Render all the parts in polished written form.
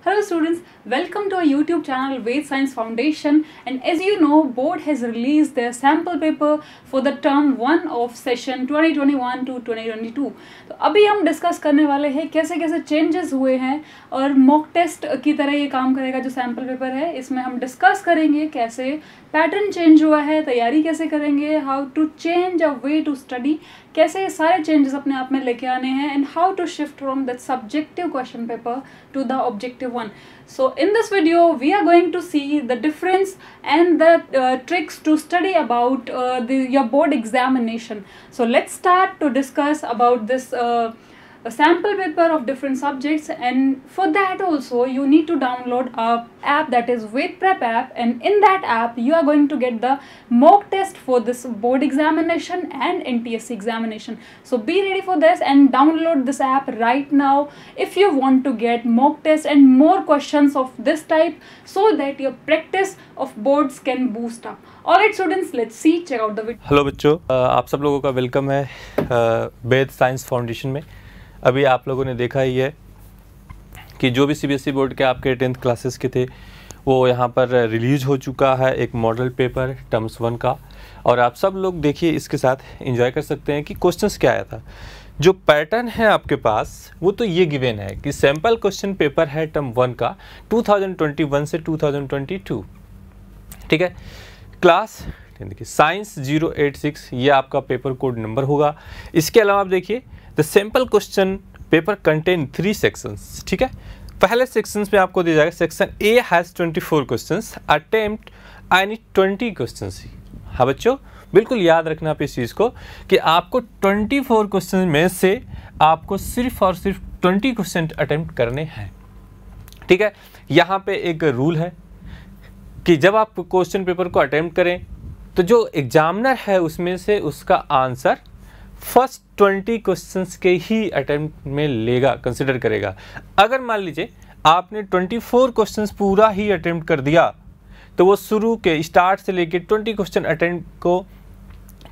Hello students, welcome to our YouTube channel Ved Science Foundation, and as you know, board has released their sample paper for the term 1 of session 2021 to 2022. तो अभी हम discuss करने वाले हैं कैसे कैसे changes हुए हैं और मॉक टेस्ट की तरह ये काम करेगा जो सैम्पल पेपर है। इसमें हम डिस्कस करेंगे कैसे पैटर्न चेंज हुआ है, तैयारी कैसे करेंगे, how to change a way to study, कैसे सारे चेंजेस अपने आप में लेके आने हैं, and how to shift from that subjective question paper to the objective one. So in this video we are going to see the difference and the tricks to study about your board examination. So let's start to discuss about this a sample paper of different subjects, and for that also you need to download a app that is Ved Prep app, and in that app you are going to get the mock test for this board examination and NTSC examination. So be ready for this and download this app right now if you want to get mock test and more questions of this type so that your practice of boards can boost up. Alright students, let's see, check out the video. Hello बच्चों, आप सब लोगों का welcome है वेद science foundation में। अभी आप लोगों ने देखा ही है कि जो भी सीबीएसई बोर्ड के आपके 10th क्लासेस के थे वो यहाँ पर रिलीज़ हो चुका है एक मॉडल पेपर टर्म्स 1 का, और आप सब लोग देखिए इसके साथ एंजॉय कर सकते हैं कि क्वेश्चंस क्या आया था। जो पैटर्न है आपके पास वो तो ये गिवन है कि सैम्पल क्वेश्चन पेपर है टर्म 1 का 2021 से 2022, ठीक है। क्लास देखिए साइंस 086 ये आपका पेपर कोड नंबर होगा। इसके अलावा आप देखिए the sample question paper contain 3 sections, ठीक है। पहले सेक्शंस में आपको दिया जाएगा section A has 24 questions, attempt I need 20 questions. हाँ बच्चों, बिल्कुल याद रखना आप इस चीज़ को कि आपको 24 क्वेश्चन में से आपको सिर्फ और सिर्फ 20 क्वेश्चन अटेम्प्ट करने हैं, ठीक है। यहाँ पे एक रूल है कि जब आप क्वेश्चन पेपर को अटेम्प्ट करें तो जो एग्जामिनर है उसमें से उसका आंसर फर्स्ट 20 क्वेश्चंस के ही अटेम्प्ट में लेगा, कंसिडर करेगा। अगर मान लीजिए आपने 24 क्वेश्चंस पूरा ही अटेम्प्ट कर दिया तो वो शुरू के स्टार्ट से लेके 20 क्वेश्चन अटेम्प्ट को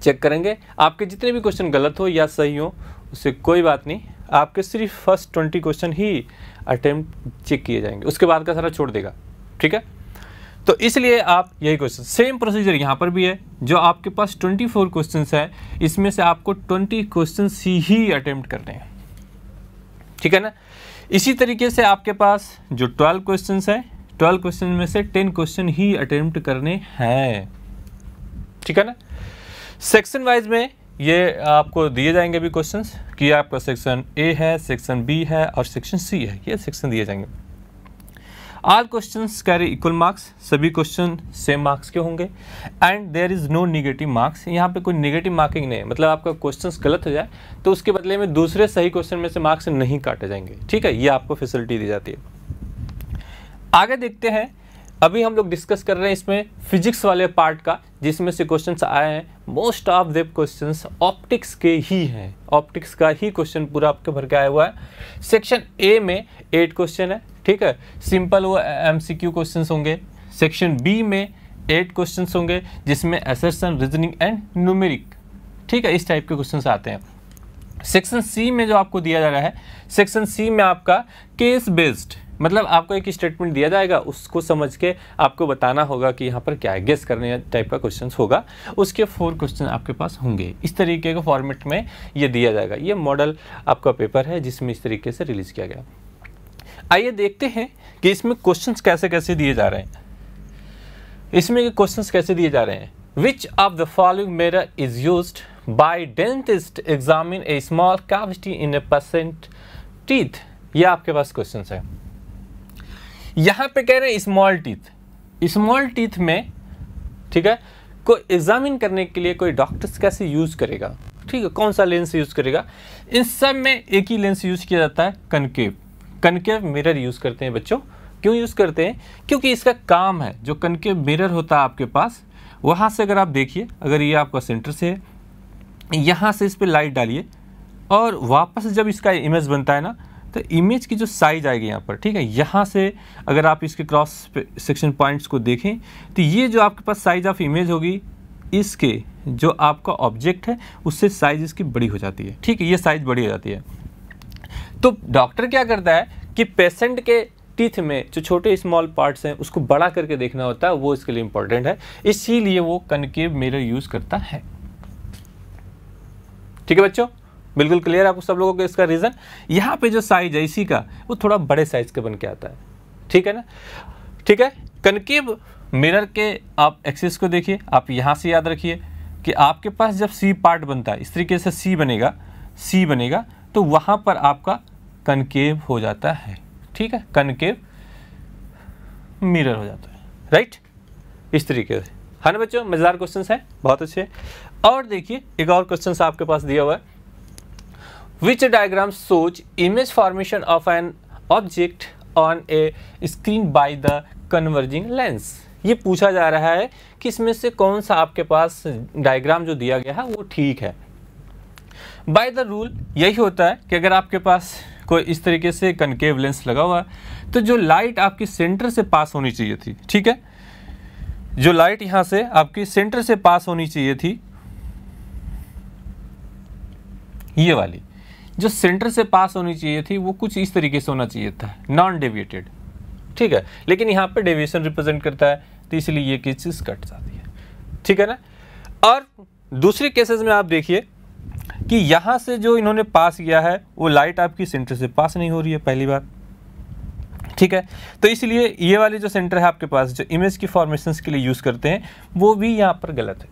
चेक करेंगे। आपके जितने भी क्वेश्चन गलत हो या सही हो उससे कोई बात नहीं, आपके सिर्फ फर्स्ट 20 क्वेश्चन ही अटेम्प्ट चेक किए जाएंगे, उसके बाद का सारा छोड़ देगा, ठीक है। तो इसलिए आप यही क्वेश्चन सेम प्रोसीजर यहाँ पर भी है। जो आपके पास 24 क्वेश्चंस है इसमें से आपको 20 क्वेश्चंस ही अटेम्प्ट करने हैं, ठीक है ना। इसी तरीके से आपके पास जो 12 क्वेश्चंस है 12 क्वेश्चन में से 10 क्वेश्चन ही अटेम्प्ट करने हैं, ठीक है ना। सेक्शन वाइज में ये आपको दिए जाएंगे अभी क्वेश्चंस कि आपका सेक्शन ए है, सेक्शन बी है और सेक्शन सी है, ये सेक्शन दिए जाएंगे। All questions carry equal marks, सभी क्वेश्चन सेम मार्क्स के होंगे, and there is no negative marks. यहाँ पे कोई नेगेटिव मार्किंग नहीं है, मतलब आपका क्वेश्चंस गलत हो जाए तो उसके बदले में दूसरे सही क्वेश्चन में से मार्क्स नहीं काटे जाएंगे, ठीक है। ये आपको फैसिलिटी दी जाती है। आगे देखते हैं, अभी हम लोग डिस्कस कर रहे हैं इसमें फिजिक्स वाले पार्ट का, जिसमें से क्वेश्चंस आए हैं most of the questions optics के ही हैं, ऑप्टिक्स का ही क्वेश्चन पूरा आपके भर के आया हुआ है। सेक्शन ए में 8 क्वेश्चन है, ठीक है, सिंपल वो एमसीक्यू क्वेश्चंस होंगे। सेक्शन बी में 8 क्वेश्चंस होंगे जिसमें असर्शन, रीजनिंग एंड न्यूमेरिक, ठीक है, इस टाइप के क्वेश्चंस आते हैं। सेक्शन सी में जो आपको दिया जा रहा है, सेक्शन सी में आपका केस बेस्ड, मतलब आपको एक स्टेटमेंट दिया जाएगा उसको समझ के आपको बताना होगा कि यहाँ पर क्या है, गेस करने टाइप का क्वेश्चन होगा, उसके 4 क्वेश्चन आपके पास होंगे। इस तरीके के फॉर्मेट में ये दिया जाएगा। ये मॉडल आपका पेपर है जिसमें इस तरीके से रिलीज किया गया। आइए देखते हैं कि इसमें क्वेश्चंस कैसे कैसे दिए जा रहे हैं। इसमें क्वेश्चंस कैसे दिए जा रहे हैं। विच of the following method is used by dentist examine A small cavity in a patient teeth. ये आपके पास क्वेश्चंस है। यहाँ पे कह रहे हैं स्मॉल टीथ, स्मॉल टीथ में, ठीक है, को एग्जामिन करने के लिए कोई डॉक्टर्स कैसे यूज करेगा, ठीक है, कौन सा लेंस यूज करेगा। इन सब में एक ही लेंस यूज किया जाता है, कनकेव। कनकेव मिरर यूज करते हैं बच्चों। क्यों यूज करते हैं? क्योंकि इसका काम है, जो कनकेव मिरर होता है आपके पास, वहाँ से अगर आप देखिए, अगर ये आपका सेंटर से है, यहाँ से इस पर लाइट डालिए और वापस जब इसका इमेज बनता है ना, तो इमेज की जो साइज आएगी यहाँ पर, ठीक है, यहाँ से अगर आप इसके क्रॉस सेक्शन पॉइंट्स को देखें तो ये जो आपके पास साइज ऑफ इमेज होगी, इसके जो आपका ऑब्जेक्ट है उससे साइज इसकी बड़ी हो जाती है, ठीक है, ये साइज बड़ी हो जाती है। तो डॉक्टर क्या करता है कि पेशेंट के टीथ में जो छोटे स्मॉल पार्ट्स हैं उसको बड़ा करके देखना होता है, वो इसके लिए इंपॉर्टेंट है, इसीलिए वो कनकेव मिरर यूज करता है। ठीक है बच्चों, बिल्कुल क्लियर आपको सब लोगों को इसका रीजन। यहाँ पे जो साइज है इसी का, वो थोड़ा बड़े साइज का बन के आता है, ठीक है ना। ठीक है, कनकेव मिरर के आप एक्सिस को देखिए, आप यहाँ से याद रखिए कि आपके पास जब सी पार्ट बनता है, इस तरीके से सी बनेगा तो वहाँ पर आपका कनकेव हो जाता है, ठीक है, कनकेव मिरर हो जाता है, राइट, इस तरीके से, है ना बच्चों। मजेदार क्वेश्चंस है, बहुत अच्छे। और देखिए एक और क्वेश्चन आपके पास दिया हुआ है, विच डायग्राम सोच image formation of an object on A screen by the converging lens. ये पूछा जा रहा है कि इसमें से कौन सा आपके पास डायग्राम जो दिया गया है वो ठीक है। बाय द रूल यही होता है कि अगर आपके पास कोई इस तरीके से कनकेव लेंस लगा हुआ है तो जो लाइट आपकी सेंटर से पास होनी चाहिए थी, ठीक है, जो लाइट यहां से आपकी सेंटर से पास होनी चाहिए थी, ये वाली जो सेंटर से पास होनी चाहिए थी वो कुछ इस तरीके से होना चाहिए था, नॉन डेविएटेड, ठीक है, लेकिन यहाँ पे डेविएशन रिप्रेजेंट करता है तो इसलिए ये चीज कट जाती है, ठीक है ना। और दूसरे केसेस में आप देखिए कि यहाँ से जो इन्होंने पास किया है वो लाइट आपकी सेंटर से पास नहीं हो रही है, पहली बार, ठीक है, तो इसलिए ये वाली जो सेंटर है आपके पास जो इमेज की फॉर्मेशंस के लिए यूज करते हैं वो भी यहाँ पर गलत है,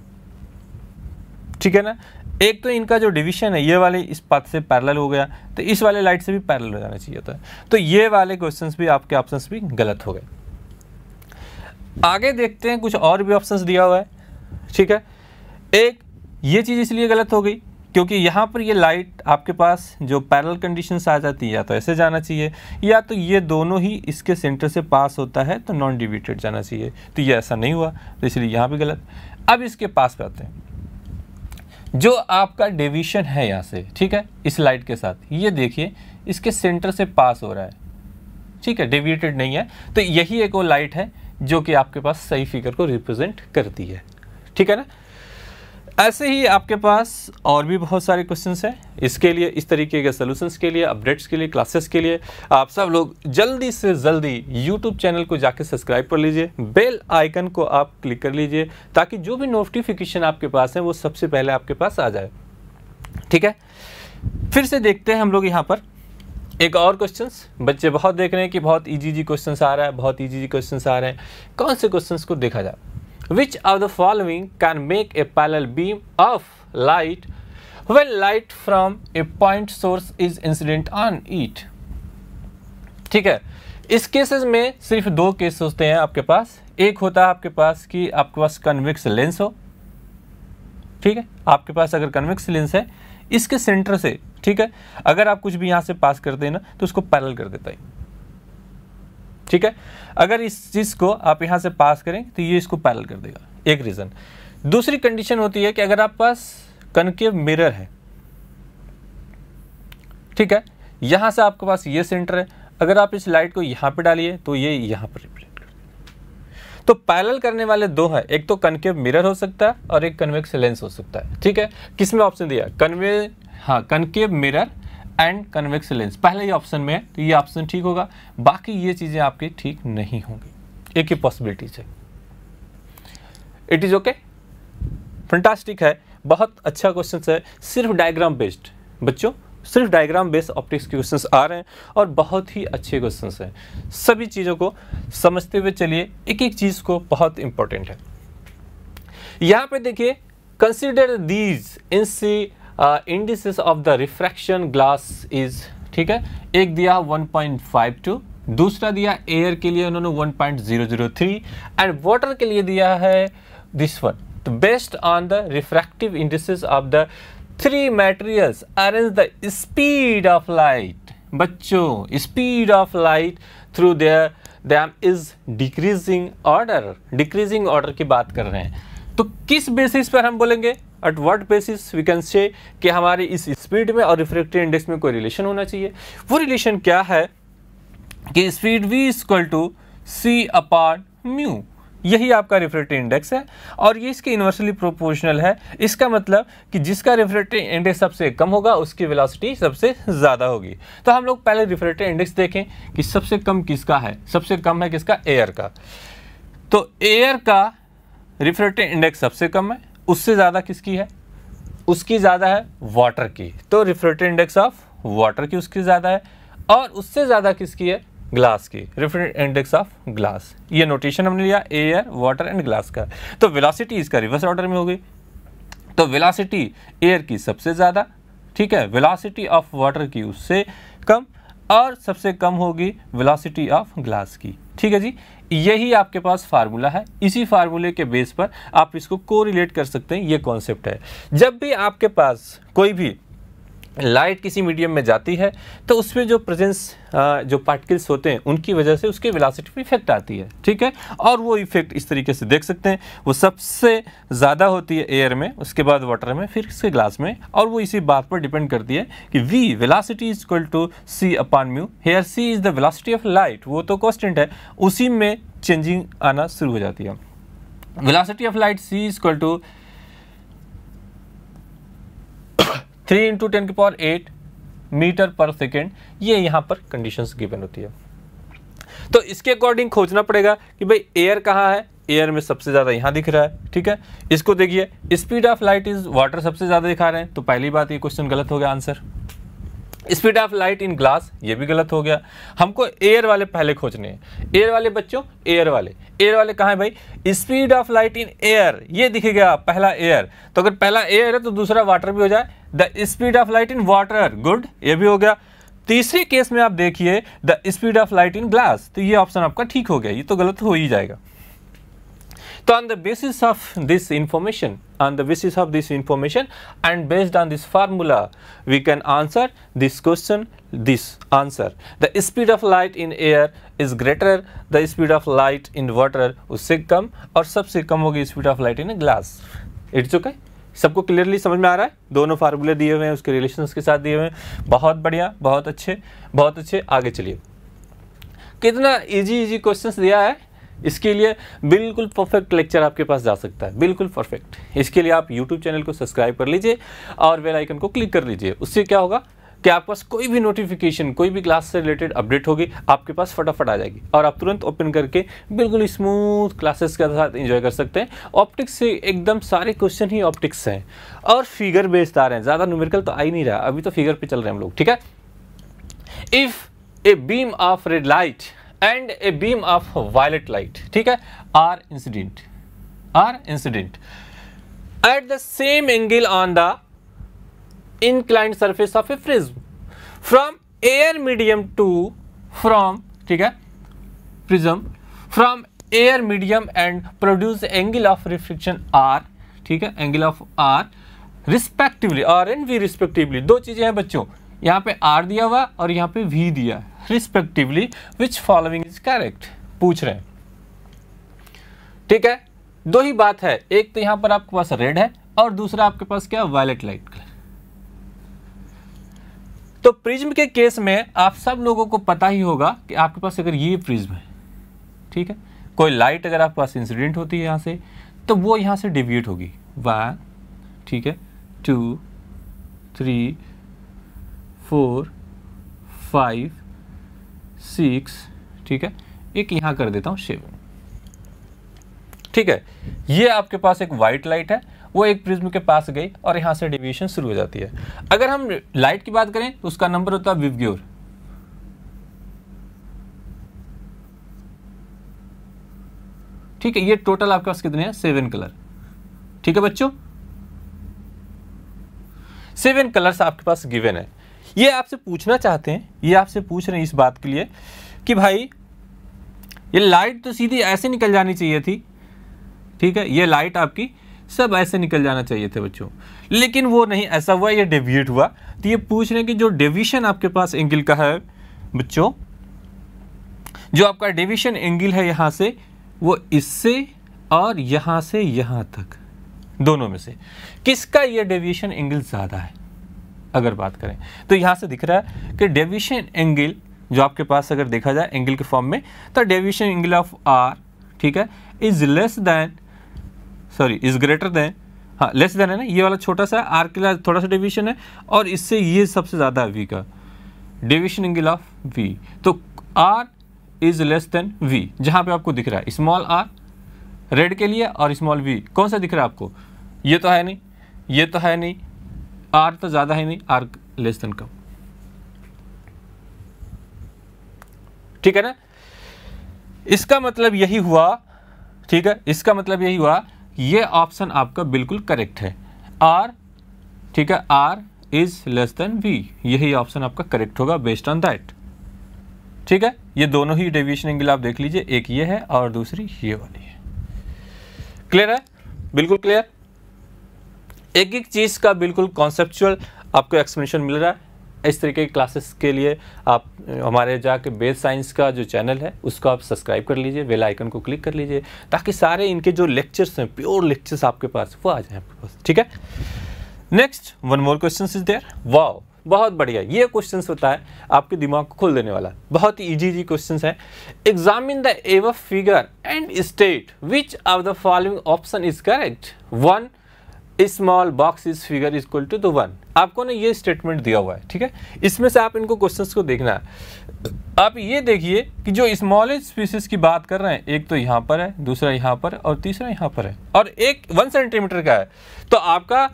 ठीक है ना। एक तो इनका जो डिवीजन है ये वाले इस पाथ से पैरेलल हो गया तो इस वाले लाइट से भी पैरेलल हो जाना चाहिए था, तो ये वाले क्वेश्चंस भी आपके ऑप्शंस भी गलत हो गए। आगे देखते हैं, कुछ और भी ऑप्शंस दिया हुआ है, ठीक है। एक ये चीज़ इसलिए गलत हो गई क्योंकि यहाँ पर ये लाइट आपके पास जो पैरेलल कंडीशंस आ जाती है या तो ऐसे जाना चाहिए या तो ये दोनों ही इसके सेंटर से पास होता है तो नॉन डिविएटेड जाना चाहिए, तो ये ऐसा नहीं हुआ तो इसलिए यहाँ भी गलत। अब इसके पास पे आते हैं, जो आपका डेविएशन है यहाँ से, ठीक है, इस लाइट के साथ, ये देखिए इसके सेंटर से पास हो रहा है, ठीक है, डेविएटेड नहीं है, तो यही एक वो लाइट है जो कि आपके पास सही फिगर को रिप्रेजेंट करती है, ठीक है ना। ऐसे ही आपके पास और भी बहुत सारे क्वेश्चंस हैं, इसके लिए इस तरीके के सॉल्यूशंस के लिए, अपडेट्स के लिए, क्लासेस के लिए आप सब लोग जल्दी से जल्दी यूट्यूब चैनल को जाके सब्सक्राइब कर लीजिए, बेल आइकन को आप क्लिक कर लीजिए ताकि जो भी नोटिफिकेशन आपके पास है वो सबसे पहले आपके पास आ जाए, ठीक है। फिर से देखते हैं हम लोग यहाँ पर एक और क्वेश्चंस, बच्चे बहुत देख रहे हैं कि बहुत इजी क्वेश्चंस आ रहा है, बहुत इजी क्वेश्चंस आ रहे हैं, कौन से क्वेश्चंस को देखा जाए। Which of the following can make a parallel beam of light when light from a point source is incident on it? ठीक है, इस केसेस में सिर्फ दो केस होते हैं आपके पास। एक होता है आपके पास कि आपके पास कन्वेक्स लेंस हो, ठीक है, आपके पास अगर कन्वेक्स लेंस है इसके सेंटर से, ठीक है, अगर आप कुछ भी यहाँ से पास करते हैं ना तो उसको पैरेलल कर देता है, ठीक है। अगर इस चीज को आप यहां से पास करें तो ये इसको पैरेलल कर देगा, एक रीजन। दूसरी कंडीशन होती है कि अगर आप पास कनकेव मिरर है, ठीक है, यहां से आपके पास ये सेंटर है, अगर आप इस लाइट को यहां पे डालिए तो ये यहां पर रिप्रेजेंट कर देगा। तो पैरेलल करने वाले दो हैं, एक तो कनकेव मिरर हो सकता है और एक कन्वेक्स लेंस हो सकता है, ठीक है। किसमें ऑप्शन दिया, concave mirror and convex lens, पहले ही ऑप्शन में है तो ये ऑप्शन ठीक होगा, बाकी ये चीजें आपकी ठीक नहीं होंगी, एक ही पॉसिबिलिटीज है। इट इज ओके, फैंटास्टिक है, बहुत अच्छा क्वेश्चन है, सिर्फ डायग्राम बेस्ड बच्चों, सिर्फ डायग्राम बेस्ड ऑप्टिक्स के क्वेश्चंस आ रहे हैं और बहुत ही अच्छे क्वेश्चंस हैं। सभी चीज़ों को समझते हुए चलिए, एक एक चीज़ को बहुत इंपॉर्टेंट है। यहाँ पे देखिए, consider these indices of the refraction glass is, ठीक है, एक दिया 1.52, दूसरा दिया एयर के लिए उन्होंने 1.003 एंड वाटर के लिए दिया है दिस वन। तो based on the refractive indices of the three materials arrange the speed of light. बच्चों, speed of light through their them is decreasing order, decreasing order की बात कर रहे हैं। तो किस बेसिस पर हम बोलेंगे, at what basis we can say कि हमारी इस स्पीड में और रिफ्रैक्टिव इंडेक्स में कोई रिलेशन होना चाहिए। वो रिलेशन क्या है कि speed v equal to c upon mu, यही आपका रिफ्रैक्टिव इंडेक्स है और ये इसके इन्वर्सली प्रोपोर्शनल है। इसका मतलब कि जिसका रिफ्रैक्टिव इंडेक्स सबसे कम होगा उसकी वेलोसिटी सबसे ज़्यादा होगी। तो हम लोग पहले रिफ्रैक्टिव इंडेक्स देखें कि सबसे कम किसका है। सबसे कम है किसका? एयर का। तो एयर का रिफ्रैक्टिव इंडेक्स सबसे कम है, उससे ज़्यादा किसकी है? उसकी ज़्यादा है वाटर की। तो रिफ्रैक्टिव इंडेक्स ऑफ वाटर की उसकी ज़्यादा है और उससे ज़्यादा किसकी है? ग्लास की। रिफ्रैक्टिव इंडेक्स ऑफ ग्लास, ये नोटेशन हमने लिया एयर, वाटर एंड ग्लास का। तो वेलोसिटी इसका रिवर्स ऑर्डर में हो गई। तो वेलोसिटी एयर की सबसे ज़्यादा, ठीक है, वेलोसिटी ऑफ वाटर की उससे कम और सबसे कम होगी वेलोसिटी ऑफ ग्लास की। ठीक है जी, यही आपके पास फार्मूला है। इसी फार्मूले के बेस पर आप इसको कोरिलेट कर सकते हैं। ये कॉन्सेप्ट है। जब भी आपके पास कोई भी लाइट किसी मीडियम में जाती है तो उसमें जो प्रेजेंस जो पार्टिकल्स होते हैं उनकी वजह से उसके वेलोसिटी पे इफेक्ट आती है। ठीक है, और वो इफेक्ट इस तरीके से देख सकते हैं, वो सबसे ज़्यादा होती है एयर में, उसके बाद वाटर में, फिर इसके ग्लास में। और वो इसी बात पर डिपेंड करती है कि v velocity is equal to c upon mu. Here c is the velocity of light, वो तो कांस्टेंट है, उसी में चेंजिंग आना शुरू हो जाती है। Velocity of light c is equal to 3 × 10⁸ metre per second. ये यहाँ पर कंडीशंस गिवन होती है। तो इसके अकॉर्डिंग खोजना पड़ेगा कि भाई एयर कहाँ है। एयर में सबसे ज़्यादा यहाँ दिख रहा है। ठीक है, इसको देखिए, speed of light is water सबसे ज़्यादा दिखा रहे हैं, तो पहली बात ये क्वेश्चन गलत हो गया answer. Speed of light in glass, ये भी गलत हो गया। हमको एयर वाले पहले खोजने हैं। एयर वाले बच्चों, एयर वाले कहाँ है भाई? Speed of light in air, ये दिखेगा पहला एयर। तो अगर पहला एयर है तो दूसरा वाटर भी हो जाए। The speed of light in water, good, ये भी हो गया। तीसरे केस में आप देखिए the speed of light in glass, तो ये ऑप्शन आपका ठीक हो गया, ये तो गलत हो ही जाएगा। तो on the basis of this information and based on this formula we can answer this question, this answer. The speed of light in air is greater the speed of light in water, उससे कम, और सबसे कम होगी speed of light in glass. It's okay? सबको clearly समझ में आ रहा है? दोनों फार्मूले दिए हुए हैं, उसके रिलेशंस के साथ दिए हुए हैं। बहुत बढ़िया, बहुत अच्छे। आगे चलिए, कितना इजी क्वेश्चंस दिया है। इसके लिए बिल्कुल परफेक्ट लेक्चर आपके पास जा सकता है, बिल्कुल परफेक्ट। इसके लिए आप YouTube चैनल को सब्सक्राइब कर लीजिए और बेल आइकन को क्लिक कर लीजिए। उससे क्या होगा कि आपके पास कोई भी नोटिफिकेशन, कोई भी क्लास से रिलेटेड अपडेट होगी आपके पास फटाफट आ जाएगी और आप तुरंत ओपन करके बिल्कुल स्मूथ क्लासेस के साथ एंजॉय कर सकते हैं। ऑप्टिक्स से एकदम सारे क्वेश्चन ही ऑप्टिक्स हैं और फिगर बेस्ड आ रहे हैं, ज़्यादा न्यूमेरिकल तो आ ही नहीं रहा, अभी तो फिगर पे चल रहे हैं हम लोग। ठीक है, if a beam of red light and a beam of violet light, ठीक है, are incident at the same angle on the inclined surface of a prism from air medium to ठीक है, prism from air medium and produce angle of reflection r, ठीक है, angle of r respectively, r and v respectively। दो चीजें हैं बच्चों, यहाँ पे r दिया हुआ और यहाँ पे v दिया, respectively which following is correct पूछ रहे हैं। ठीक है, दो ही बात है, एक तो यहां पर आपके पास रेड है और दूसरा आपके पास क्या, वायलेट लाइट कलर। तो प्रिज्म के केस में आप सब लोगों को पता ही होगा कि आपके पास अगर ये प्रिज्म है, ठीक है, कोई लाइट अगर आपके पास इंसिडेंट होती है यहां से, तो वो यहां से डिविएट होगी 1, ठीक है, 2, 3, 4, 5, 6, ठीक है, एक यहां कर देता हूं 7। ठीक है, ये आपके पास एक वाइट लाइट है, वो एक प्रिज्म के पास गई और यहां से डेविएशन शुरू हो जाती है। अगर हम लाइट की बात करें तो उसका नंबर होता है विवग्योर। ठीक है, ये टोटल आपके पास कितने हैं, 7 कलर। ठीक है बच्चों, 7 कलर्स आपके पास गिवन है। ये आपसे पूछना चाहते हैं, ये आपसे पूछ रहे हैं इस बात के लिए कि भाई ये लाइट तो सीधी ऐसे निकल जानी चाहिए थी। ठीक है, ये लाइट आपकी सब ऐसे निकल जाना चाहिए थे बच्चों, लेकिन वो नहीं, ऐसा हुआ, ये डेविएट हुआ। तो ये पूछ रहे हैं कि जो डेविएशन आपके पास एंगल का है बच्चों, जो आपका डेविएशन एंगल है यहाँ से, वो इससे और यहाँ से यहाँ तक, दोनों में से किसका ये डेविएशन एंगल ज़्यादा है। अगर बात करें तो यहाँ से दिख रहा है कि डेविएशन एंगल जो आपके पास अगर देखा जाए एंगल के फॉर्म में, तो डेविएशन एंगल ऑफ आर, ठीक है, is less then, sorry is greater than, हाँ लेस देन है ना, ये वाला छोटा सा आर के लिए थोड़ा सा डेविएशन है, और इससे ये सबसे ज़्यादा है वी का डेविएशन एंगल ऑफ वी। तो R is less than V, जहाँ पे आपको दिख रहा है स्मॉल आर रेड के लिए और स्मॉल वी, कौन सा दिख रहा है आपको? ये तो है नहीं, ये तो है नहीं, आर तो ज़्यादा है नहीं, आर लेस देन कम, ठीक है ना। इसका मतलब यही हुआ, ठीक है, इसका मतलब यही हुआ, ये ऑप्शन आपका बिल्कुल करेक्ट है, आर, ठीक है, R is less than V, यही ऑप्शन आपका करेक्ट होगा बेस्ड ऑन दैट, ठीक है। ये दोनों ही डेविएशन एंगल आप देख लीजिए, एक ये है और दूसरी ये वाली है। क्लियर है, बिल्कुल क्लियर। एक एक चीज का बिल्कुल कॉन्सेप्चुअल आपको एक्सप्लेनेशन मिल रहा है। इस तरीके की क्लासेस के लिए आप हमारे जाके बेस साइंस का जो चैनल है उसको आप सब्सक्राइब कर लीजिए, बेल आइकन को क्लिक कर लीजिए, ताकि सारे इनके जो लेक्चर्स हैं, प्योर लेक्चर्स आपके पास, वो आ जाए आपके पास, ठीक है। Next one more question is there, wow बहुत बढ़िया, ये क्वेश्चन होता है आपके दिमाग को खोल देने वाला, बहुत ही इजी क्वेश्चन है। Examine the above figure and state which of the following option is correct. 1 small box is figure is equal to the 1। आपको ना ये स्टेटमेंट दिया हुआ है, ठीक है, इसमें से आप इनको क्वेश्चंस को देखना है। आप ये देखिए कि जो स्मॉलेस्ट स्पीसीज की बात कर रहे हैं, एक तो यहाँ पर है, दूसरा यहाँ पर और तीसरा यहाँ पर है, और एक 1 सेंटीमीटर का है। तो आपका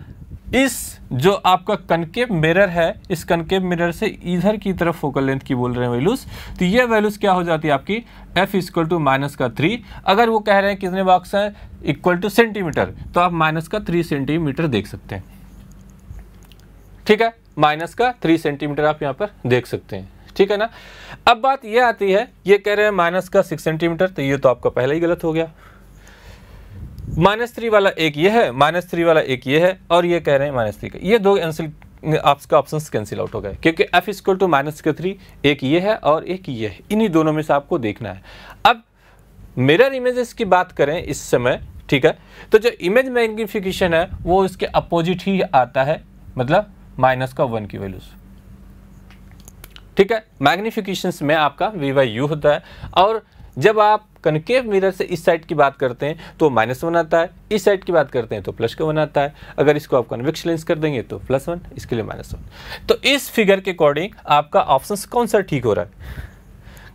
इस जो आपका कनकेव मिरर है, इस कनकेव मिरर से इधर की तरफ फोकल लेंथ की बोल रहे हैं वैल्यूज, तो ये वैल्यूज क्या हो जाती है आपकी f इक्वल टू -3। अगर वो कह रहे हैं कितने बॉक्स है इक्वल टू सेंटीमीटर, तो आप -3 सेंटीमीटर देख सकते हैं, ठीक है, -3 सेंटीमीटर आप यहाँ पर देख सकते हैं, ठीक है ना। अब बात ये आती है, ये कह रहे हैं -6 सेंटीमीटर, तो ये तो आपका पहले ही गलत हो गया। -3 वाला एक ये है, -3 वाला एक ये है, और ये कह रहे हैं -3 का, ये दो आपका ऑप्शन कैंसिल आउट हो गए, क्योंकि f इक्वल टू -3 एक ये है और एक ये है, इन्हीं दोनों में से आपको देखना है। अब मिरर इमेजेस की बात करें इस समय, ठीक है, तो जो इमेज मैग्निफिकेशन है वो इसके अपोजिट ही आता है, मतलब -1 की वैल्यूज, ठीक है। मैग्निफिकेशंस में आपका v/u होता है, और जब आप कनकेव मिरर से इस साइड की बात करते हैं तो -1 आता है, इस साइड की बात करते हैं तो +1 आता है, अगर इसको आप कन्वेक्स लेंस कर देंगे तो +1, इसके लिए -1। तो इस फिगर के अकॉर्डिंग आपका ऑप्शन कौन सा ठीक हो रहा है,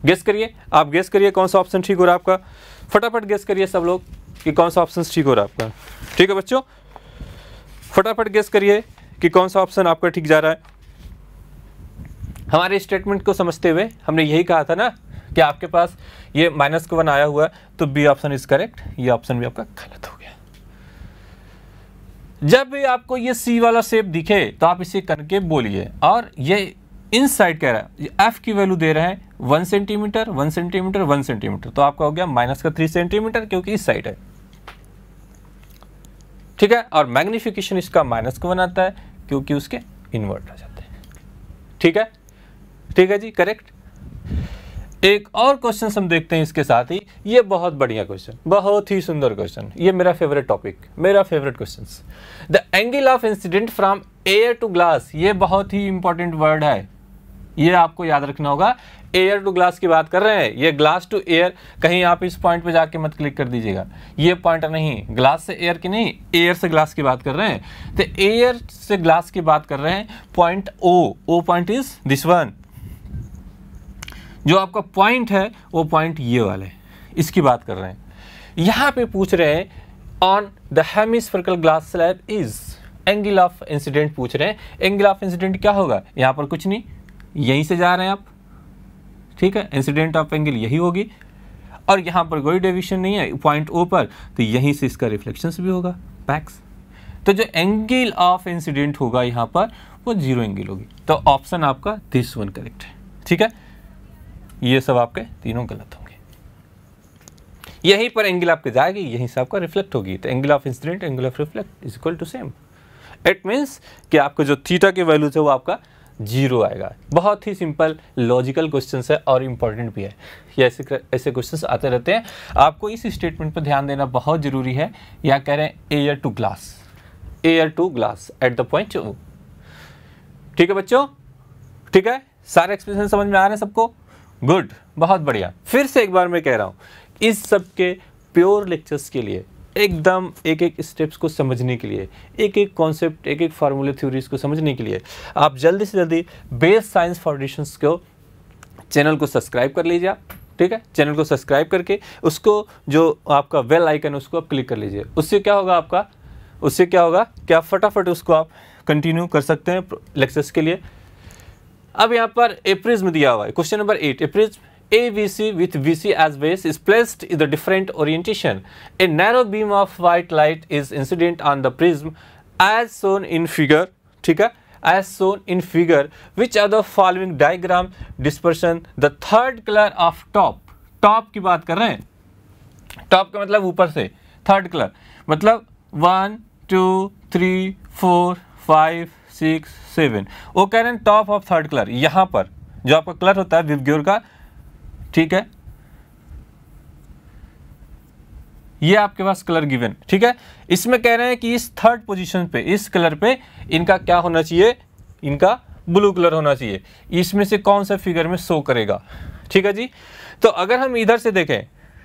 गेस करिए, आप गेस करिए कौन सा ऑप्शन ठीक हो रहा है आपका, फटाफट गेस करिए सब लोग कि कौन सा ऑप्शन ठीक हो रहा है आपका, ठीक है बच्चों, फटाफट गेस करिए कि कौन सा ऑप्शन आपका ठीक जा रहा है। हमारे स्टेटमेंट को समझते हुए हमने यही कहा था ना कि आपके पास ये -1 आया हुआ है, तो बी ऑप्शन इज करेक्ट, ये ऑप्शन भी आपका गलत हो गया। जब भी आपको ये सी वाला शेप दिखे तो आप इसे कनकेव बोलिए, और ये इन साइड कह रहा है, एफ की वैल्यू दे रहे हैं 1 सेंटीमीटर 1 सेंटीमीटर 1 सेंटीमीटर, तो आपका हो गया -3 सेंटीमीटर, क्योंकि इस साइड है, ठीक है। और मैग्निफिकेशन इसका -1 आता है, क्योंकि उसके इन्वर्ट आ जाते हैं, ठीक है, ठीक है जी, करेक्ट। एक और क्वेश्चन हम देखते हैं इसके साथ ही, ये बहुत बढ़िया क्वेश्चन, बहुत ही सुंदर क्वेश्चन, ये मेरा फेवरेट टॉपिक, मेरा favourite question. The angle of incident from air to glass, ये बहुत ही इंपॉर्टेंट वर्ड है, ये आपको याद रखना होगा। एयर टू ग्लास की बात कर रहे हैं, ये ग्लास टू एयर, कहीं आप इस पॉइंट पे जाके मत क्लिक कर दीजिएगा, ये पॉइंट नहीं, ग्लास से एयर की नहीं, एयर से ग्लास की बात कर रहे हैं। तो एयर से ग्लास की बात कर रहे हैं, point O point is this one, जो आपका पॉइंट है वो पॉइंट ये वाले, इसकी बात कर रहे हैं। यहाँ पे पूछ रहे हैं on the hemispherical glass slab is angle of incident पूछ रहे हैं। एंगल ऑफ इंसिडेंट क्या होगा, यहाँ पर कुछ नहीं, यहीं से जा रहे हैं आप, ठीक है, इंसिडेंट ऑफ एंगल यही होगी, और यहाँ पर कोई डेविएशन नहीं है पॉइंट ओ पर, तो यहीं से इसका रिफ्लेक्शंस भी होगा बैक्स। तो जो एंगल ऑफ इंसिडेंट होगा यहाँ पर वो 0 एंगल होगी, तो ऑप्शन आपका दिस वन करेक्ट है, ठीक है। ये सब आपके तीनों गलत होंगे, यहीं पर एंगल आपके जाएगी, यहीं से आपका रिफ्लेक्ट होगी, तो angle of incident angle of reflect is equal to same. It means कि आपका जो थीटा के वैल्यूज है वो आपका 0 आएगा। बहुत ही सिंपल लॉजिकल क्वेश्चन है और इम्पॉर्टेंट भी है, ये ऐसे क्वेश्चन आते रहते हैं। आपको इस स्टेटमेंट पर ध्यान देना बहुत जरूरी है। या कह रहे हैं air to glass at the point O, ठीक है बच्चों, ठीक है, सारे एक्सप्रेशन समझ में आ रहे हैं सबको, गुड, बहुत बढ़िया। फिर से एक बार मैं कह रहा हूं, इस सब के प्योर लेक्चर्स के लिए, एकदम एक एक स्टेप्स को समझने के लिए, एक एक कॉन्सेप्ट, एक एक फार्मूले थ्योरीज को समझने के लिए आप जल्दी से जल्दी बेस साइंस फाउंडेशंस को चैनल को सब्सक्राइब कर लीजिए आप, ठीक है। चैनल को सब्सक्राइब करके उसको जो आपका बेल आइकन है उसको आप क्लिक कर लीजिए। उससे क्या होगा आपका, उससे क्या होगा कि आप फटाफट उसको आप कंटिन्यू कर सकते हैं लेक्चर्स के लिए। अब यहाँ पर ए प्रिज्म दिया हुआ है, question number 8, A prism AVC with VC as base is placed in the different orientation. A narrow beam of white light is incident on the prism as shown in figure, ठीक है, as shown in figure. Which are the following diagram dispersion the third color of top? Top की बात कर रहे हैं, top का मतलब ऊपर से, third color मतलब 1 2 3 4 5 6 7, वो कह रहे हैं टॉप ऑफ थर्ड कलर, यहाँ पर जो आपका कलर होता है विबग्योर का, ठीक है, ये आपके पास कलर गिवन, ठीक है। इसमें कह रहे हैं कि इस थर्ड पोजीशन पे, इस कलर पे इनका क्या होना चाहिए, इनका ब्लू कलर होना चाहिए। इसमें से कौन सा फिगर में शो करेगा, ठीक है जी। तो अगर हम इधर से देखें,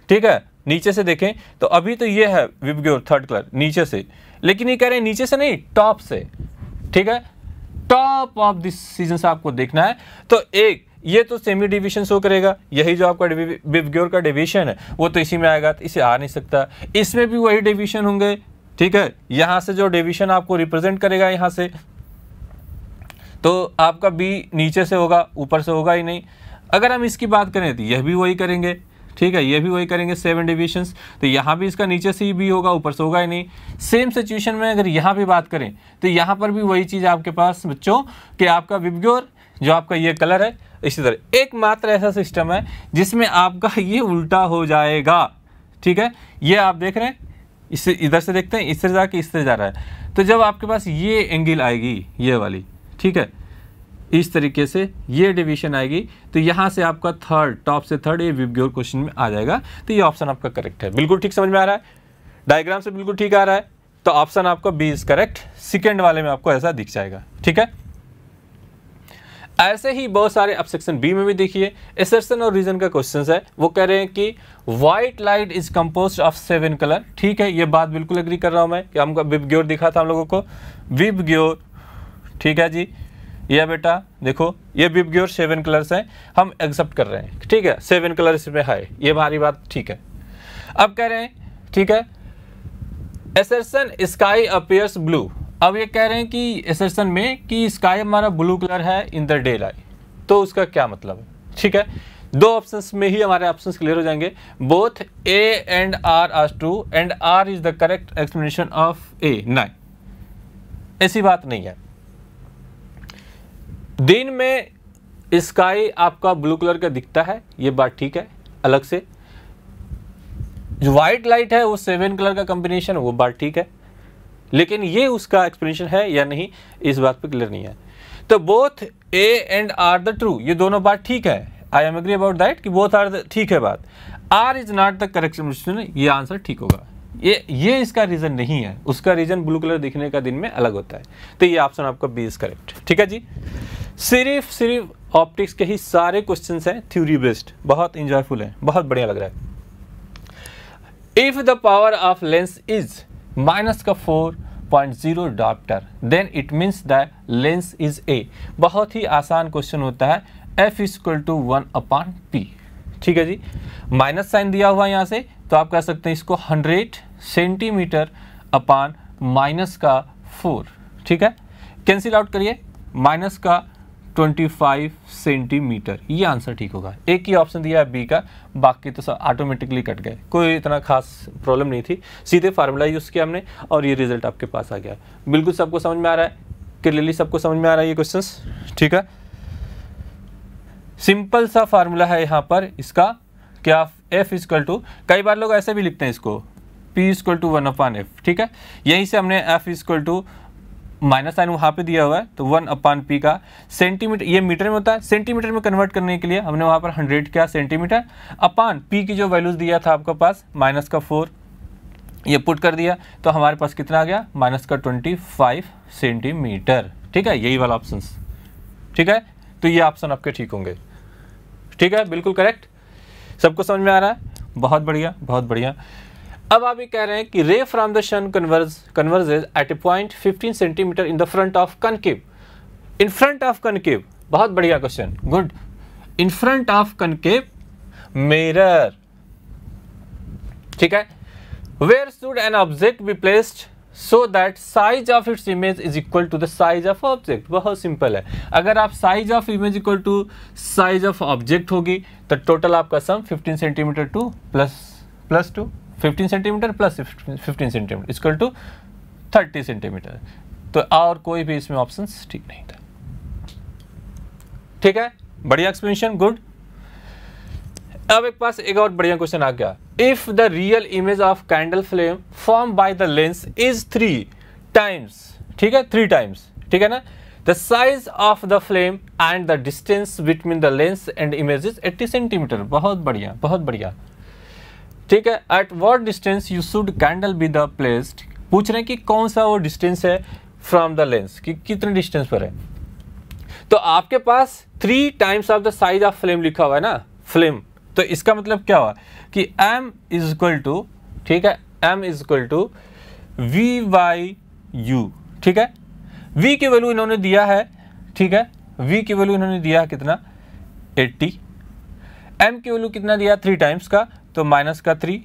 ठीक है, नीचे से देखें तो अभी तो ये है विबग्योर थर्ड कलर नीचे से, लेकिन ये कह रहे हैं नीचे से नहीं, टॉप से, ठीक है, टॉप ऑफ दिस सीजन से आपको देखना है। तो एक ये तो सेमी डिवीजन शो करेगा, यही जो आपका विबग्योर का डिवीजन है वो तो इसी में आएगा, तो इसे आ नहीं सकता। इसमें भी वही डिवीजन होंगे, ठीक है, यहाँ से जो डिवीजन आपको रिप्रेजेंट करेगा यहाँ से, तो आपका बी नीचे से होगा, ऊपर से होगा ही नहीं। अगर हम इसकी बात करें तो यह भी वही करेंगे, ठीक है, ये भी वही करेंगे 7 डिविजन्स, तो यहाँ भी इसका नीचे से ही बी होगा, ऊपर से होगा ही नहीं। सेम सिचुएशन में अगर यहाँ भी बात करें तो यहाँ पर भी वही चीज़ आपके पास बच्चों कि आपका विबग्योर जो आपका ये कलर है, इसी तरह एकमात्र ऐसा सिस्टम है जिसमें आपका ये उल्टा हो जाएगा, ठीक है। ये आप देख रहे हैं, इससे इधर से देखते हैं, इससे जाके इससे जा रहा है, तो जब आपके पास ये एंगल आएगी ये वाली, ठीक है, इस तरीके से ये डिवीजन आएगी, तो यहाँ से आपका थर्ड, टॉप से थर्ड, ये विबग्योर क्वेश्चन में आ जाएगा। तो ये ऑप्शन आपका करेक्ट है, बिल्कुल ठीक समझ में आ रहा है, डायग्राम से बिल्कुल ठीक आ रहा है, तो ऑप्शन आपका बी इज करेक्ट। सेकेंड वाले में आपको ऐसा दिख जाएगा, ठीक है। ऐसे ही बहुत सारे अब सेक्शन बी में भी देखिए एसर्शन और रीजन का क्वेश्चन है। वो कह रहे हैं कि white light is composed of 7 colour, ठीक है, ये बात बिल्कुल एग्री कर रहा हूं मैं कि हमको विबग्योर दिखा था हम लोगों को, विबग्योर, ठीक है जी, ये बेटा देखो ये विबग्योर 7 कलर्स हैं, हम एक्सेप्ट कर रहे हैं, ठीक है, 7 कलर इसमें है, ये हमारी बात ठीक है। अब कह रहे हैं, ठीक है, एसर्शन स्काई अपीयर्स ब्लू, अब ये कह रहे हैं कि एसर्शन में कि स्काई हमारा ब्लू कलर है इन द डे लाइट, तो उसका क्या मतलब है, ठीक है। दो ऑप्शंस में ही हमारे ऑप्शंस क्लियर हो जाएंगे, both A and R are true and R is the correct explanation of A. नहीं, ऐसी बात नहीं है। दिन में स्काई आपका ब्लू कलर का दिखता है, ये बात ठीक है, अलग से जो व्हाइट लाइट है वो 7 कलर का कॉम्बिनेशन, वो बात ठीक है, लेकिन ये उसका एक्सप्लेनेशन है या नहीं इस बात पे क्लियर नहीं है। तो both A and R the true, ये दोनों बात ठीक है, I am agree about that कि बोथ आर ठीक है बात। R is not the correct explanation, ये आंसर ठीक होगा, ये इसका रीजन नहीं है, उसका रीजन ब्लू कलर दिखने का दिन में अलग होता है, तो ये ऑप्शन आपका बी इज करेक्ट, ठीक है जी। सिर्फ ऑप्टिक्स के ही सारे क्वेश्चंस हैं थ्योरी बेस्ड, बहुत इंजॉयफुल है, बहुत बढ़िया लग रहा है। If the power of lens is minus का 4.0 dioptre then it means the lens is a. बहुत ही आसान क्वेश्चन होता है, F = 1/p, ठीक है जी। माइनस साइन दिया हुआ यहाँ से, तो आप कह सकते हैं इसको 100 सेंटीमीटर अपान माइनस का 4, ठीक है, कैंसिल आउट करिए, माइनस का 25 सेंटीमीटर, ये आंसर ठीक होगा। एक ही ऑप्शन दिया है बी का, बाकी तो सब ऑटोमेटिकली कट गए, कोई इतना खास प्रॉब्लम नहीं थी, सीधे फार्मूला यूज़ किया हमने और ये रिजल्ट आपके पास आ गया। बिल्कुल सबको समझ में आ रहा है, क्लियरली सबको समझ में आ रहा है ये क्वेश्चंस, ठीक है। सिंपल सा फार्मूला है यहाँ पर इसका, क्या F = कई बार लोग ऐसे भी लिखते हैं इसको, P = 1/f, ठीक है, यहीं से हमने F = माइनस साइन वहाँ पे दिया हुआ है, तो 1/p का सेंटीमीटर, ये मीटर में होता है, सेंटीमीटर में कन्वर्ट करने के लिए हमने वहाँ पर 100 क्या सेंटीमीटर अपान p की जो वैल्यूज दिया था आपके पास माइनस का 4, ये पुट कर दिया, तो हमारे पास कितना आ गया, माइनस का 25 सेंटीमीटर, ठीक है, यही वाला ऑप्शन, ठीक है। तो ये ऑप्शन आपके ठीक होंगे, ठीक है, बिल्कुल करेक्ट, सबको समझ में आ रहा है, बहुत बढ़िया बहुत बढ़िया। अब आप ये कह रहे हैं कि ray from the sun converges at a point 15 centimetre in the front of concave. In front of concave, बहुत बढ़िया question, good. In front of concave mirror, ठीक है। Where should an object be placed so that size of its image is equal to the size of object. बहुत simple है, अगर आप size of image equal to size of object होगी तो total आपका सम 15 centimetre two plus two 15 centimetre plus 15 centimetre equal to 30 centimetre. तो और कोई भी इसमें ऑप्शन ठीक नहीं था, ठीक है। बढ़िया एक्सप्लेनेशन, गुड। अब एक पास एक और बढ़िया क्वेश्चन आ गया। If the real image of candle flame form by the lens is 3 times, ठीक है, 3 टाइम्स, ठीक है ना, the size of the flame and the distance between the lens and image is 80 centimetre. बहुत बढ़िया, बहुत बढ़िया, ठीक है। At what distance you should candle be the placed. पूछ रहे हैं कि कौन सा वो डिस्टेंस है फ्रॉम द लेंस, कि कितने डिस्टेंस पर है। तो आपके पास 3 times of the size of flame लिखा हुआ है ना, फ्लेम, तो इसका मतलब क्या हुआ कि m इज इक्वल टू, ठीक है, m is equal to v by u, ठीक है। v की वैल्यू इन्होंने दिया है, ठीक है, v की वैल्यू इन्होंने दिया है कितना 80, m की वैल्यू कितना दिया 3 टाइम्स का, तो माइनस का 3,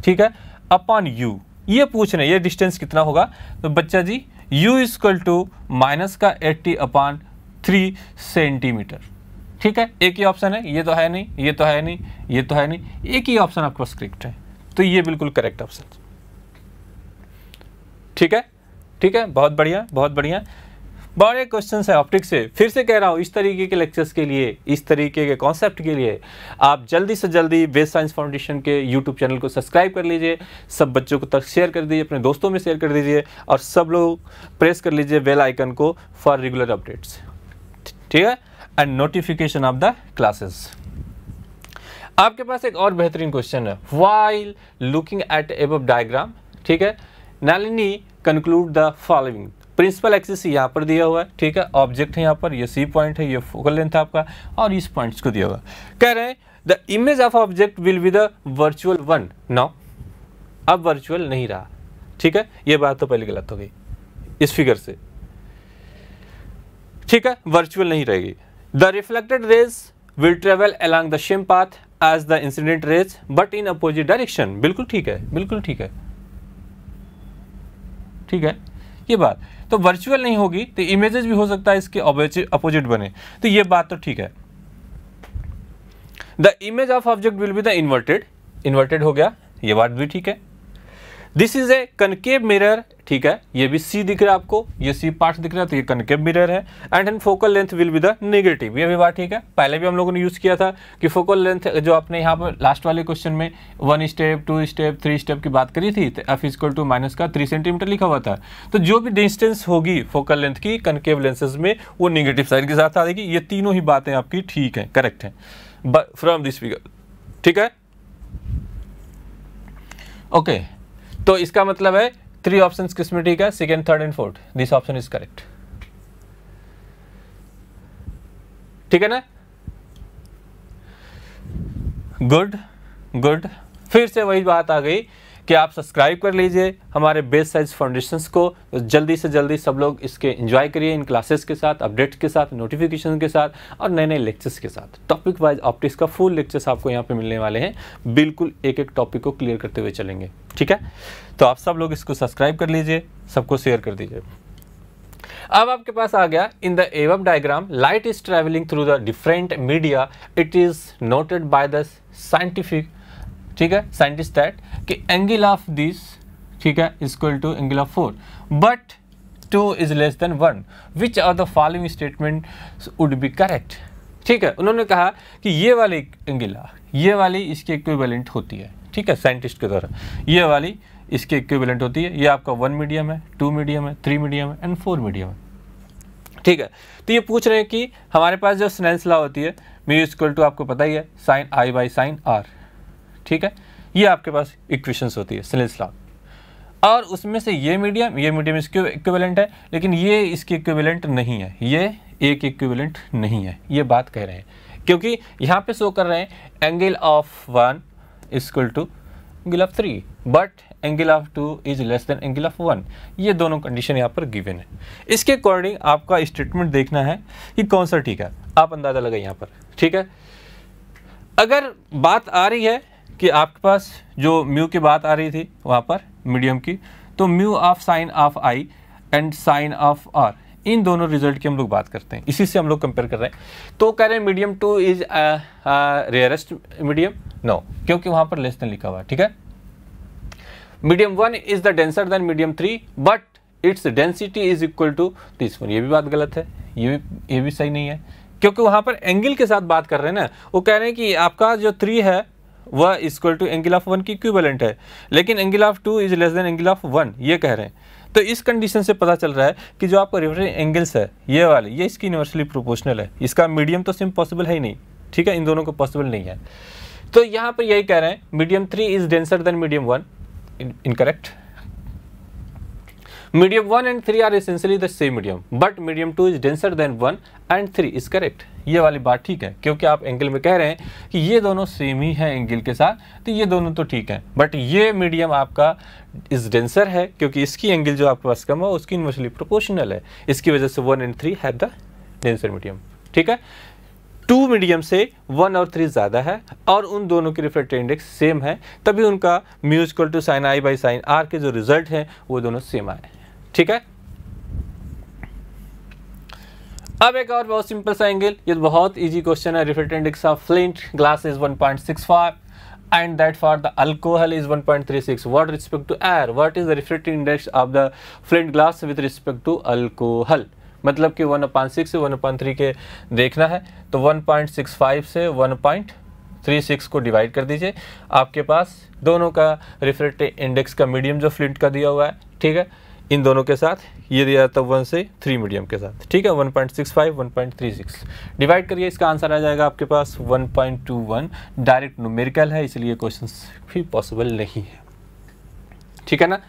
ठीक है, अपॉन u। ये पूछ रहे हैं ये डिस्टेंस कितना होगा, तो बच्चा जी u is equal to minus का 80 अपॉन 3 सेंटीमीटर, ठीक है। एक ही ऑप्शन है, ये तो है नहीं, ये तो है नहीं, ये तो है नहीं, एक ही ऑप्शन आपके पास करेक्ट है, तो ये बिल्कुल करेक्ट ऑप्शन, ठीक है, ठीक है। बहुत बढ़िया, बहुत बढ़िया। बड़े क्वेश्चन है ऑप्टिक्स से। फिर से कह रहा हूँ, इस तरीके के लेक्चर्स के लिए, इस तरीके के कॉन्सेप्ट के लिए आप जल्दी से जल्दी बेद साइंस फाउंडेशन के यूट्यूब चैनल को सब्सक्राइब कर लीजिए, सब बच्चों को तक शेयर कर दीजिए, अपने दोस्तों में शेयर कर दीजिए, और सब लोग प्रेस कर लीजिए बेल आइकन को फॉर रेगुलर अपडेट्स, ठीक है, and notification of the classes. आपके पास एक और बेहतरीन क्वेश्चन है। While looking at above diagram, ठीक है, Nalini conclude the following. Principal axis यहाँ पर दिया हुआ है, ठीक है, ऑब्जेक्ट है यहाँ पर, ये सी पॉइंट है, ये फोकल लेंथ है आपका, और इस पॉइंट्स को दिया हुआ। कह रहे हैं the image of object will be the virtual one. Now अब वर्चुअल नहीं रहा, ठीक है, ये बात तो पहले गलत हो गई इस फिगर से, ठीक है, वर्चुअल नहीं रहेगी। The reflected rays will travel along the same path as the incident rays but in opposite direction. बिल्कुल ठीक है, बिल्कुल ठीक है, ठीक है, ये बात तो वर्चुअल नहीं होगी, तो इमेजेस भी हो सकता है इसके अपोजिट बने, तो ये बात तो ठीक है। The image of object will be the inverted हो गया, ये बात भी ठीक है। This is a concave mirror, ठीक है, ये भी सी दिख रहा है आपको, ये सी पार्ट दिख रहा है, तो ये कनकेव मिरर है। And an focal length will be the negative, ये भी बात ठीक है। पहले भी हम लोगों ने यूज किया था कि फोकल लेंथ जो आपने यहाँ पर लास्ट वाले क्वेश्चन में 1 स्टेप 2 स्टेप 3 स्टेप की बात करी थी, तो एफ इक्वल टू माइनस का 3 सेंटीमीटर लिखा हुआ था। तो जो भी डिस्टेंस होगी फोकल लेंथ की कनकेव लेंसेज में, वो नेगेटिव साइड के साथ आएगी। ये तीनों ही बातें आपकी ठीक है, करेक्ट है फ्रॉम दिस फिगर, ठीक है, ओके। तो इसका मतलब है 3 ऑप्शंस किसमें ठीक है, second, third and fourth, this option is correct, ठीक है ना, गुड गुड। फिर से वही बात आ गई कि आप सब्सक्राइब कर लीजिए हमारे बेद साइंस फाउंडेशंस को, तो जल्दी से जल्दी सब लोग इसके एंजॉय करिए, इन क्लासेस के साथ, अपडेट्स के साथ, नोटिफिकेशन के साथ, और नए नए लेक्चर्स के साथ। टॉपिक वाइज ऑप्टिक्स का फुल लेक्चर्स आपको यहाँ पे मिलने वाले हैं, बिल्कुल एक एक टॉपिक को क्लियर करते हुए चलेंगे, ठीक है। तो आप सब लोग इसको सब्सक्राइब कर लीजिए, सबको शेयर कर दीजिए। अब आपके पास आ गया, in the above diagram light is travelling through the different media, it is noted by the scientific, ठीक है, साइंटिस्ट दैट कि एंगल ऑफ दिस, ठीक है, equal to angle of 4 but 2 is less than 1, which are the following statement would be correct, ठीक है। उन्होंने कहा कि ये वाली एंगल, ये वाली इसके इक्विवेलेंट होती है, ठीक है, साइंटिस्ट के द्वारा, ये वाली इसके इक्विवेलेंट होती है। ये आपका 1 मीडियम है, 2 मीडियम है, 3 मीडियम है एंड 4 मीडियम है, ठीक है। तो ये पूछ रहे हैं कि हमारे पास जो स्नेल्स लॉ होती है, म्यू इक्वल टू आपको पता ही है sine I by sine are, ठीक है, ये आपके पास इक्वेशंस होती है स्नेल्स लॉ, और उसमें से ये मीडियम इसके इक्विवेलेंट है, लेकिन ये इसके इक्विवेलेंट नहीं है, ये एक इक्विवेलेंट नहीं है, ये बात कह रहे हैं, क्योंकि यहाँ पे शो कर रहे हैं angle of 1 equal to angle of 3 but angle of 2 is less than angle of 1। ये दोनों कंडीशन यहाँ पर गिवन है। इसके अकॉर्डिंग आपका स्टेटमेंट देखना है कि कौन सा ठीक है, आप अंदाज़ा लगाइए यहाँ पर। ठीक है, अगर बात आ रही है कि आपके पास जो म्यू की बात आ रही थी वहाँ पर मीडियम की, तो mu of sine of I and sine of R, इन दोनों रिजल्ट की हम लोग बात करते हैं, इसी से हम लोग कंपेयर कर रहे हैं। तो कह रहे हैं medium 2 is rarest medium, no, क्योंकि वहाँ पर लेस देन लिखा हुआ है। ठीक है, medium 1 is the denser than medium 3 but its density is equal to this one. ये भी बात गलत है, ये भी सही नहीं है, क्योंकि वहाँ पर एंगल के साथ बात कर रहे हैं ना। वो कह रहे हैं कि आपका जो 3 है वह इक्वल टू एंगल ऑफ 1 की इक्विवेलेंट है, लेकिन angle of 2 is less than angle of 1, ये कह रहे हैं। तो इस कंडीशन से पता चल रहा है कि जो आपका रिफरेंस एंगल्स है ये वाले, ये इसकी यूनिवर्सली प्रोपोर्शनल है। इसका मीडियम तो सिम पॉसिबल है ही नहीं। ठीक है, इन दोनों को पॉसिबल नहीं है। तो यहाँ पर यही कह रहे हैं medium 3 is denser than medium 1, incorrect. Medium 1 and 3 are essentially the same medium, but medium 2 is denser than 1 and 3 is correct. ये वाली बात ठीक है, क्योंकि आप एंगल में कह रहे हैं कि ये दोनों सेम ही है एंगल के साथ, तो ये दोनों तो ठीक है, बट ये मीडियम आपका इज डेंसर है क्योंकि इसकी एंगल जो आपके पास कम है उसकी इनवर्सली प्रोपोर्शनल है। इसकी वजह से 1 and 3 have the denser medium. ठीक है, 2 मीडियम से 1 और 3 ज़्यादा है और उन दोनों की रिफ्रैक्टिव इंडेक्स सेम है, तभी उनका mu equal to sine I by sine r के जो रिजल्ट है वो दोनों सेम आए। ठीक है, अब एक और बहुत सिंपल सा एंगल, ये बहुत इजी क्वेश्चन है। Refractive index of flint glass is 1.65 and that for the alcohol is 1.36. What respect to air? What is the refractive index of the flint glass with respect to alcohol? मतलब कि 1/6 से 1/3 के देखना है, तो 1.65 से 1.36 को डिवाइड कर दीजिए। आपके पास दोनों का रिफ्रैक्टिव इंडेक्स का मीडियम जो फ्लिंट का दिया हुआ है, ठीक है, इन दोनों के साथ ये दिया था 1 से 3 मीडियम के साथ। ठीक है, 1.65 1.36 डिवाइड करिए, इसका आंसर आ जाएगा आपके पास 1.21। डायरेक्ट न्यूमेरिकल है, इसलिए क्वेश्चन भी पॉसिबल नहीं है। ठीक है ना।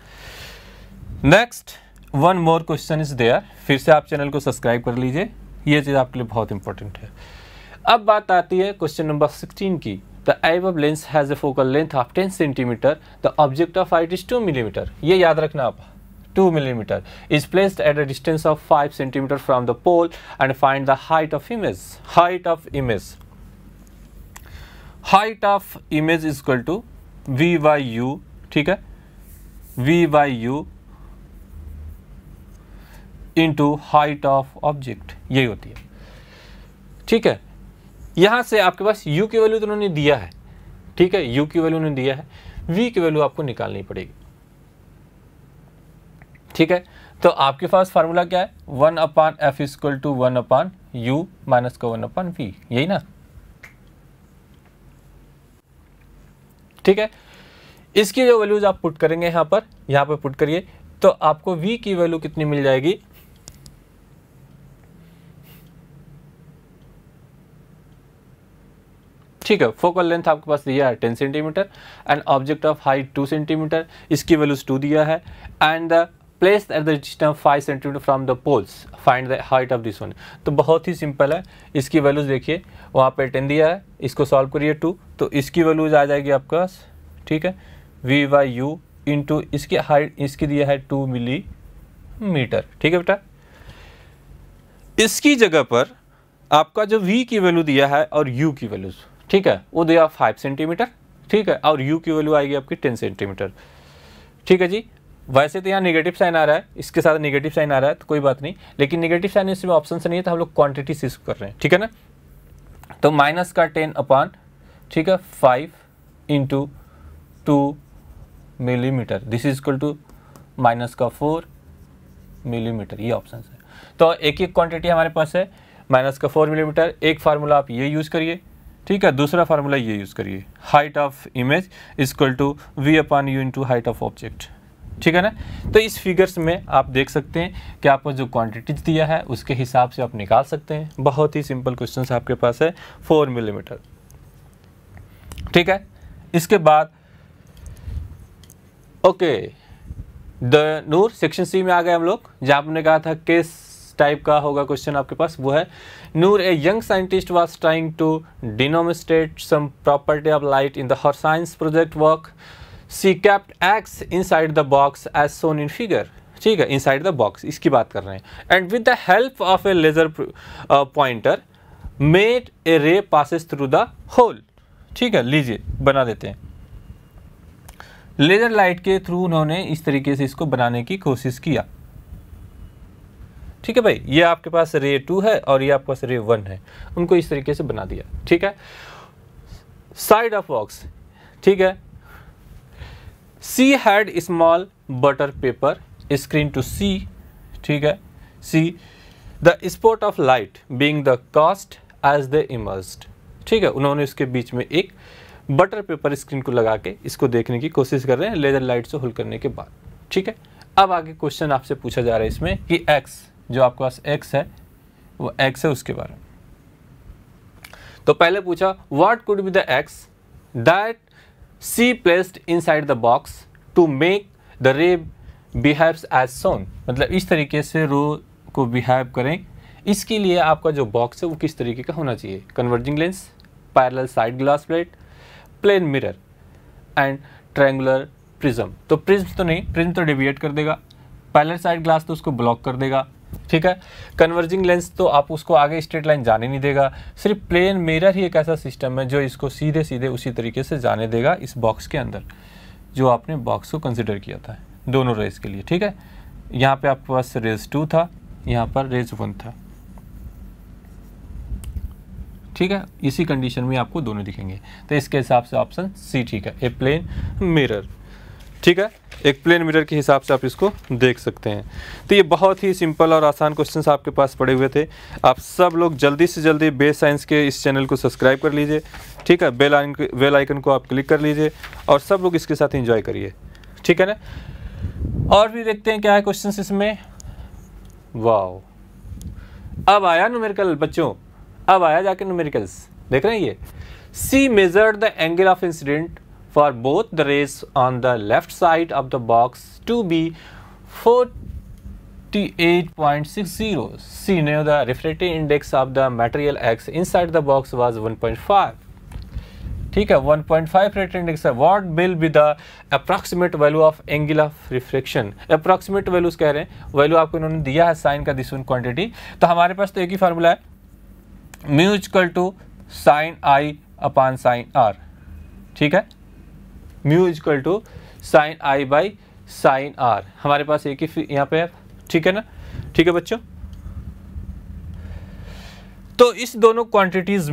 Next one more question is there, फिर से आप चैनल को सब्सक्राइब कर लीजिए, ये चीज़ आपके लिए बहुत इंपॉर्टेंट है। अब बात आती है क्वेश्चन नंबर 16 की। The above lens has a focal length of 10 centimeter. The object of height is 2 millimeter. ये याद रखना आप, 2 millimeter is placed at a distance of 5 centimeter from the pole and find the height of image. Height of image. Height of image is equal to V by U. ठीक है, V by U into height of object, यही होती है। ठीक है, यहां से आपके पास U की वैल्यू तो उन्होंने दिया है, ठीक है, U की वैल्यू उन्होंने दिया है, V की वैल्यू आपको निकालनी पड़ेगी। ठीक है, तो आपके पास फार्मूला क्या है, 1/f equal to 1/u minus का 1/v, यही ना। ठीक है, इसकी जो वैल्यूज आप पुट करेंगे यहाँ पर पुट करिए, तो आपको v की वैल्यू कितनी मिल जाएगी, ठीक है। फोकल लेंथ आपके पास दिया है 10 centimetre and object of height 2 centimetre, इसकी वैल्यूज 2 दिया है and place at the distance 5 centimetre from the poles, find the height of this one. तो बहुत ही सिंपल है, इसकी वैल्यूज देखिए, वहाँ पे 10 दिया है, इसको सॉल्व करिए 2, तो इसकी वैल्यूज आ जाएगी आपके पास, ठीक है, v बाई यू इंटू इसकी हाइट, इसकी दिया है 2 मिलीमीटर। ठीक है बेटा, इसकी जगह पर आपका जो v की वैल्यू दिया है और u की वैल्यूज, ठीक है, वो दिया 5 सेंटीमीटर, ठीक है, और u की वैल्यू आएगी आपकी 10 सेंटीमीटर। ठीक है जी, वैसे तो यहाँ नेगेटिव साइन आ रहा है, इसके साथ नेगेटिव साइन आ रहा है तो कोई बात नहीं, लेकिन नेगेटिव साइन इसमें ऑप्शन से नहीं है, तो हम लोग क्वांटिटी से कर रहे हैं। ठीक है ना, तो माइनस का 10 अपॉन, ठीक है, 5 into 2 millimetre, this is equal to minus का 4 मिलीमीटर, ये ऑप्शन है। तो एक एक क्वांटिटी हमारे पास है, माइनस का 4 मिलीमीटर। एक फार्मूला आप ये यूज़ करिए, ठीक है, दूसरा फार्मूला ये यूज़ करिए, height of image equal to v upon u into height of object. ठीक है ना, तो इस फिगर्स में आप देख सकते हैं कि आपको जो क्वांटिटीज दिया है उसके हिसाब से आप निकाल सकते हैं। बहुत ही सिंपल क्वेश्चन आपके पास है, 4 मिलीमीटर। ठीक है, इसके बाद ओके द नूर सेक्शन सी में आ गए हम लोग, जहाँ हमने कहा था किस टाइप का होगा क्वेश्चन आपके पास, वो है Noor a young scientist was trying to demonstrate some property of light in the her science project work she kept X inside the box as shown in figure. ठीक है, इनसाइड द बॉक्स इसकी बात कर रहे हैं। And with the help of a laser pointer made a ray passes through the whole. ठीक है, लीजिए बना देते हैं। लेजर लाइट के थ्रू उन्होंने इस तरीके से इसको बनाने की कोशिश किया। ठीक है भाई, ये आपके पास रे 2 है और ये आपके पास रे 1 है, उनको इस तरीके से बना दिया। ठीक है, साइड ऑफ बॉक्स। ठीक है, she had small butter paper screen to see. ठीक है, see the spot of light being the cast as they immersed. ठीक है, उन्होंने इसके बीच में एक बटर पेपर स्क्रीन को लगा के इसको देखने की कोशिश कर रहे हैं लेजर लाइट से होल्ड करने के बाद। ठीक है, अब आगे क्वेश्चन आपसे पूछा जा रहा है इसमें कि x, जो आपके पास x है वो x है, उसके बारे में। तो पहले पूछा what could be the x that she placed inside the box to make the ray behaves as shown. मतलब इस तरीके से रो को बिहेव करें, इसके लिए आपका जो बॉक्स है वो किस तरीके का होना चाहिए। Converging lens, parallel side glass plate, plane mirror and triangular prism. तो प्रिज्म तो नहीं, प्रिज्म तो डेविएट कर देगा, पैरेलल साइड ग्लास तो उसको ब्लॉक कर देगा। ठीक है, कन्वर्जिंग लेंस तो आप उसको आगे स्ट्रेट लाइन जाने नहीं देगा। सिर्फ प्लेन मिरर ही एक ऐसा सिस्टम है जो इसको सीधे सीधे उसी तरीके से जाने देगा इस बॉक्स के अंदर, जो आपने बॉक्स को कंसिडर किया था दोनों रेज के लिए। ठीक है, यहाँ पे आपके पास रेज 2 था, यहाँ पर रेज 1 था। ठीक है, इसी कंडीशन में आपको दोनों दिखेंगे, तो इसके हिसाब से ऑप्शन सी ठीक है, ए प्लेन मिरर। ठीक है, एक प्लेन मिरर के हिसाब से आप इसको देख सकते हैं। तो ये बहुत ही सिंपल और आसान क्वेश्चंस आपके पास पड़े हुए थे। आप सब लोग जल्दी से जल्दी बेस साइंस के इस चैनल को सब्सक्राइब कर लीजिए। ठीक है, बेल आइकन को आप क्लिक कर लीजिए और सब लोग इसके साथ एंजॉय करिए। ठीक है ना, और भी देखते हैं क्या है क्वेश्चंस इसमें। वाओ, अब आया न्यूमेरिकल बच्चों, अब आया जाके न्यूमेरिकल्स। देख रहे हैं ये, she measured the angle of incident for both the rays on the left side of the box to be 48.60. She knew the refractive index of the material X inside the box was 1.5. ठीक है, 1.5 refractive index है। What will be the approximate value of angle of refraction. Approximate values कह रहे हैं, value आपको इन्होंने दिया है साइन का दिस वन क्वांटिटी। तो हमारे पास तो एक ही फार्मूला है, mu equal to sine i upon sine are. ठीक है, mu equal to sine I by sine r, हमारे पास एक ही यहाँ पे है। ठीक है ना, ठीक है बच्चों। तो इस दोनों क्वांटिटीज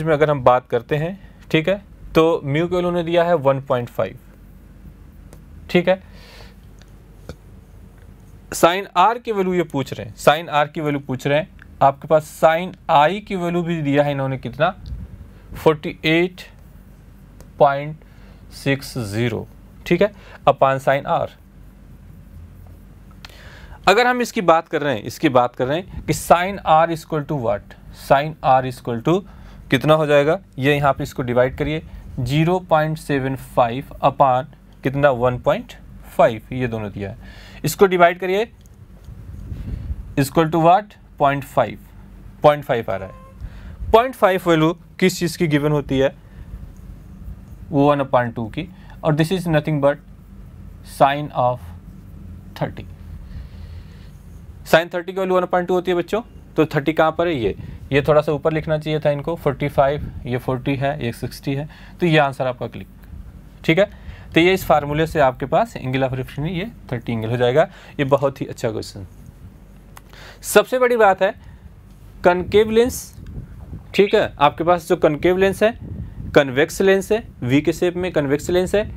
में अगर हम बात करते हैं, ठीक है, तो म्यू को उन्होंने दिया है 1.5। ठीक है, साइन आर की वैल्यू ये पूछ रहे हैं, साइन आर की वैल्यू पूछ रहे हैं। आपके पास साइन आई की वैल्यू भी दिया है इन्होंने कितना, 48.60। ठीक है, अपान साइन आर। अगर हम इसकी बात कर रहे हैं कि sine r equal to what, sine r equal to कितना हो जाएगा, ये यहाँ पे इसको डिवाइड करिए, 0.75 अपान कितना 1.5, ये दोनों दिया है, इसको डिवाइड करिए, इक्वल टू व्हाट 0.5 आ रहा है। 0.5 वैल्यू किस चीज़ की गिवन होती है, वो 1/2 की, और this is nothing but sine of 30। Sine 30 की वैल्यू 1/2 होती है बच्चों। तो 30 कहाँ पर है, ये थोड़ा सा ऊपर लिखना चाहिए था इनको, 45, ये 40 है, ये 60 है, तो ये आंसर आपका क्लिक। ठीक है, तो ये इस फार्मूले से आपके पास एंगल ऑफ रिफ्रैक्शन ये 30 एंगल हो जाएगा। ये बहुत ही अच्छा क्वेश्चन। सबसे बड़ी बात है कनकेव लेंस। ठीक है, आपके पास जो कनकेव लेंस है, कन्वेक्स लेंस है, वी के शेप में कन्वेक्स लेंस है,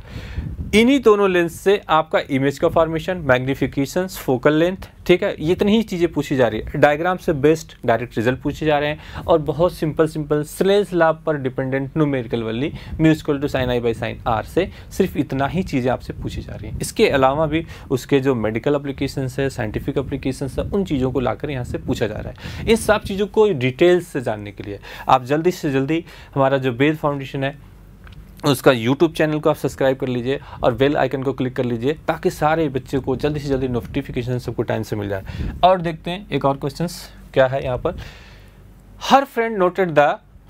इन्हीं दोनों लेंस से आपका इमेज का फॉर्मेशन, मैग्निफिकेशन, फोकल लेंथ, ठीक है, ये इतनी ही चीज़ें पूछी जा रही है। डायग्राम से बेस्ड डायरेक्ट रिजल्ट पूछे जा रहे हैं, और बहुत सिंपल स्लेज लॉ पर dependent numerical value mu equal to sine I by sine r से सिर्फ इतना ही चीज़ें आपसे पूछी जा रही हैं। इसके अलावा भी उसके जो मेडिकल एप्लीकेशंस है, साइंटिफिक एप्लीकेशंस है, उन चीज़ों को लाकर यहाँ से पूछा जा रहा है। इन सब चीज़ों को डिटेल्स से जानने के लिए आप जल्दी से जल्दी हमारा जो वेद फाउंडेशन है उसका YouTube चैनल को आप सब्सक्राइब कर लीजिए और बेल आइकन को क्लिक कर लीजिए, ताकि सारे बच्चे को जल्दी से जल्दी नोटिफिकेशन सबको टाइम से मिल जाए। और देखते हैं एक और क्वेश्चन क्या है यहाँ पर। हर friend noted the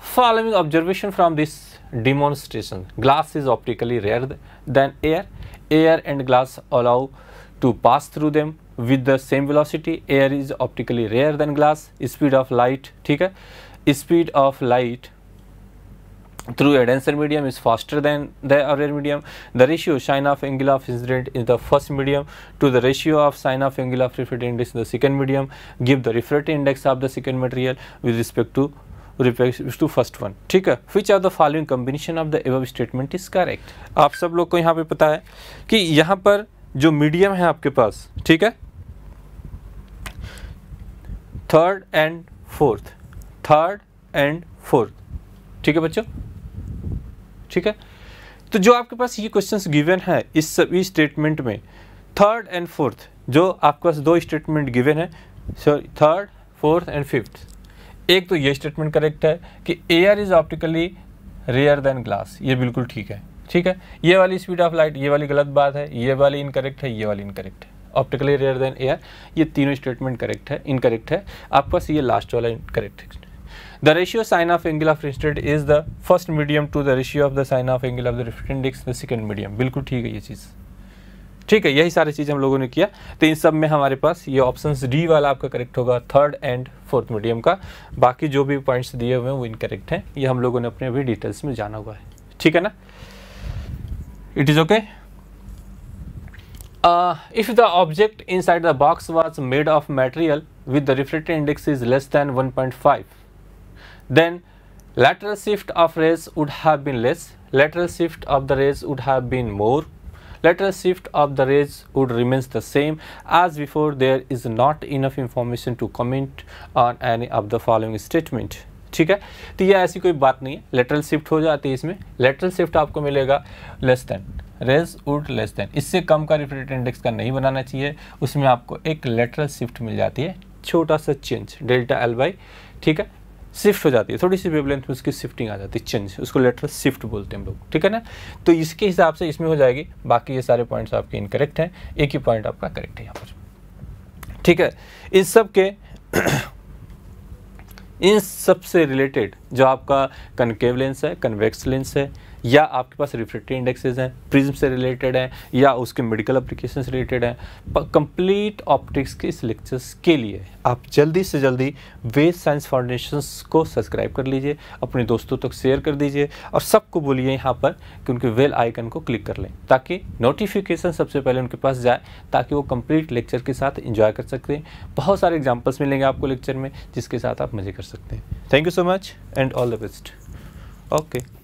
Following observation from this demonstration, glass is optically rarer than air. Air and glass allow to pass through them with the same velocity. Air is optically rarer than glass. Speed of light, ठीक है, speed of light through a denser medium is faster than the rare medium. The ratio sin of angle of incident in the first medium to the ratio of sin of angle of refractive index in the second medium give the refractive index of the second material with respect to first one. ठीक है, which of the following combination of the above statement is correct? आप सब लोग को यहाँ पे पता है कि यहाँ पर जो मीडियम है आपके पास, ठीक है, थर्ड एंड फोर्थ, ठीक है बच्चों, ठीक है। तो जो आपके पास ये क्वेश्चंस गिवन है इस सभी स्टेटमेंट में, थर्ड एंड फोर्थ, जो आपके पास दो स्टेटमेंट गिवन है, sorry third, fourth and fifth, एक तो ये स्टेटमेंट करेक्ट है कि air is optically rare than glass, ये बिल्कुल ठीक है, ठीक है। ये वाली स्पीड ऑफ लाइट, ये वाली गलत बात है, ये वाली इनकरेक्ट है, ये वाली इनकरेक्ट है। ऑप्टिकली रेयर देन एयर, ये तीनों स्टेटमेंट करेक्ट है, इनकरेक्ट है। आपके पास ये लास्ट वाला इनकरेक्ट है। The ratio sin of angle of incident is the first medium to the ratio of the sin of angle of the refractive index the second medium, बिल्कुल ठीक है ये चीज़, ठीक है। यही सारी चीज़ हम लोगों ने किया। तो इन सब में हमारे पास ये ऑप्शन डी वाला आपका करेक्ट होगा, थर्ड एंड फोर्थ मीडियम का। बाकी जो भी पॉइंट्स दिए हुए हैं वो इनकरेक्ट हैं, ये हम लोगों ने अपने अभी डिटेल्स में जाना हुआ है, ठीक है ना। It is okay. If the object inside the box was made of material with the refractive index is less than 1.5, then lateral shift of rays would have been less, lateral shift of the rays would have been more, lateral shift of the rays would remains the same as before. There is not enough information to comment on any of the following statement, ठीक है। तो ये ऐसी कोई बात नहीं है, lateral shift हो जाती है इसमें। लेटरल शिफ्ट आपको मिलेगा less than, rays would less than, इससे कम का रिफ्रैक्टिव इंडेक्स का नहीं बनाना चाहिए, उसमें आपको एक लेटरल शिफ्ट मिल जाती है, छोटा सा चेंज डेल्टा एल बाई, ठीक है, शिफ्ट हो जाती है, थोड़ी सी वेवलेंथ में उसकी शिफ्टिंग आ जाती है, चेंज, उसको लेटरल शिफ्ट बोलते हैं हम लोग, ठीक है ना। तो इसके हिसाब से इसमें हो जाएगी। बाकी ये सारे पॉइंट्स आपके इनकरेक्ट हैं, एक ही पॉइंट आपका करेक्ट है यहाँ पर, ठीक है। इस सब के इन सब से रिलेटेड जो आपका कनकेव लेंस है, कन्वेक्स लेंस है, या आपके पास रिफ्रैक्टिव इंडेक्सेस हैं, प्रिज्म से रिलेटेड है, या उसके मेडिकल एप्लीकेशन से रिलेटेड है, कंप्लीट ऑप्टिक्स के इस लेक्चर्स के लिए आप जल्दी से जल्दी वेद साइंस फाउंडेशंस को सब्सक्राइब कर लीजिए, अपने दोस्तों तक शेयर कर दीजिए, और सबको बोलिए यहाँ पर कि उनके बेल आइकन को क्लिक कर लें, ताकि नोटिफिकेशन सबसे पहले उनके पास जाए, ताकि वो कंप्लीट लेक्चर के साथ एंजॉय कर सकते हैं। बहुत सारे एग्जाम्पल्स मिलेंगे आपको लेक्चर में, जिसके साथ आप मजे कर सकते हैं। Thank you so much and all the best. Okay.